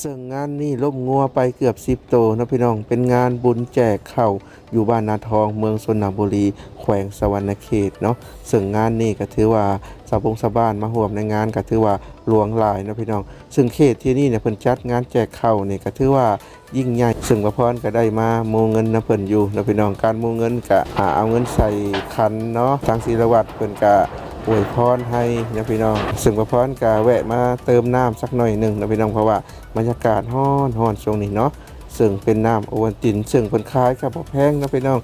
ซึ่งงานนี้ล่มงัวไปเกือบ10โตวนะพี่น้องเป็นงานบุญแจกข้าวอยู่บ้านนาทองเมืองชนบุรีแขวงสะหวรรณเขตเนาะซึ่งงานนี้ก็ถือว่าชาวชาวบ้านมาร่วมในงานก็ถือว่าหลวงหลายนะพี่น้องซึ่งเขตที่นี่เนี่ยเพิ่นจัดงานแจกข้าวนี่ก็ถือว่ายิ่งใหญ่ซึ่งพระพรก็ได้มาโมเงินนะเพิ่นอยู่นะพี่น้องการโมเงินก็เอาเงินใส่ขันเนาะทางศิลวัตรเพิ่นก็อวยพรให้นะพี่น้องซึ่งพระพรก็แวะมาเติมน้ำสักหน่อยหนึงนะพี่น้องเพราะว่าบรรยากาศร้อนช่วงนี้เนาะซึ่งเป็นน้ำโอวัลตินซึ่งเพิ่นขายก็บ่แพงนะพี่น้อง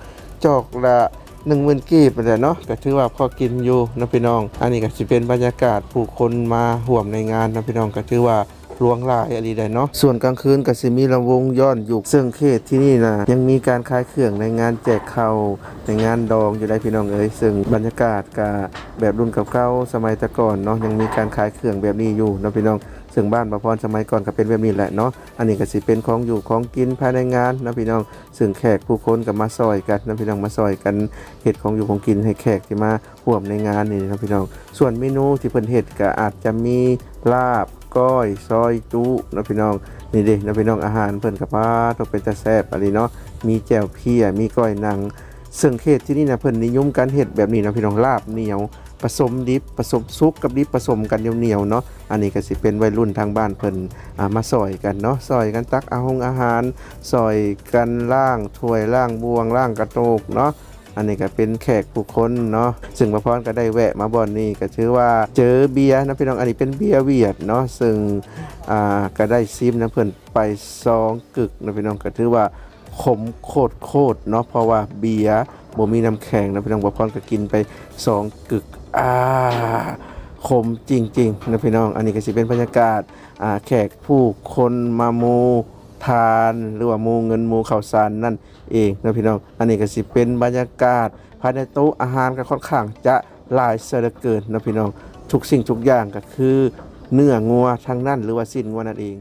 จอกละ10,000กีบนั่นแหละเนาะก็ถือว่าพอกินอยู่นะพี่น้องอันนี้ก็สิเป็นบรรยากาศผู้คนมาร่วมในงานนะพี่น้องก็ถือว่าหลวงหลายอะไรได้เนาะส่วนกลางคืนก็สิมีลำวงย้อนอยู่ซึ่งเขตที่นี่นะยังมีการขายเครื่องในงานแจกข้าวในงานดองอยู่ได้พี่น้องเอ้ยซึ่งบรรยากาศก็แบบรุ่นเก่าๆสมัยแต่ก่อนเนาะยังมีการขายเครื่องแบบนี้อยู่นะพี่น้องซึ่งบ้านประพรสมัยก่อนก็เป็นแบบนี้แหละเนาะอันนี้ก็สิเป็นของอยู่ของกินภายในงานนะพี่น้องซึ่งแขกผู้คนก็มาซอยกันนะพี่น้องมาซอยกันเฮ็ดของอยู่ของกินให้แขกที่มาร่วมในงานนี่นะพี่น้องส่วนเมนูที่เพิ่นเฮ็ดก็อาจจะมีลาบก้อยซอยจุนะพี่น้องนี่เด้นะพี่น้องอาหารเพิ่นก็พาต้องเป็นตาแซ่บอะไรเนาะมีแจ่วเพียมีก้อยหนังซึ่งเขตที่นี่นะเพิ่นนิยมการเฮ็ดแบบนี้นะพี่น้องลาบเหนียวผสมดิบผสมซุปกับดิบผสมกันเหนียวๆเนาะอันนี้ก็สิเป็นวัยรุ่นทางบ้านเพิ่นมาซอยกันเนาะซอยกันตักอาหารซอยกันล้างถ้วยล้างบวงล้างกระโตกเนาะอันนี้ก็เป็นแขกผู้คนเนาะซึ่งพระพรก็ได้แวะมาบ่อนนี้ก็ถือว่าเจอเบียร์นะพี่น้องอันนี้เป็นเบียร์เวียดเนาะซึ่งก็ได้ซิมนะเพิ่นไป2กึกนะพี่น้องก็ถือว่าขมโคตรเนาะเพราะว่าเบียร์บ่มีน้ำแข็งนะพี่น้องพระพรก็กินไป2กึกขมจริงๆนะพี่น้องอันนี้ก็สิเป็นบรรยากาศแขกผู้คนมาโมทานหรือว่าโมเงินโมข้าวสารนั่นเองนะพี่น้องอันนี้ก็สิเป็นบรรยากาศภายในโต๊ะอาหารก็ค่อนข้างจะหลายเสียเหลือเกินนะพี่น้องทุกสิ่งทุกอย่างก็คือเนื้องัวทั้งนั้นหรือว่าสิ้นงัวนั่นเอง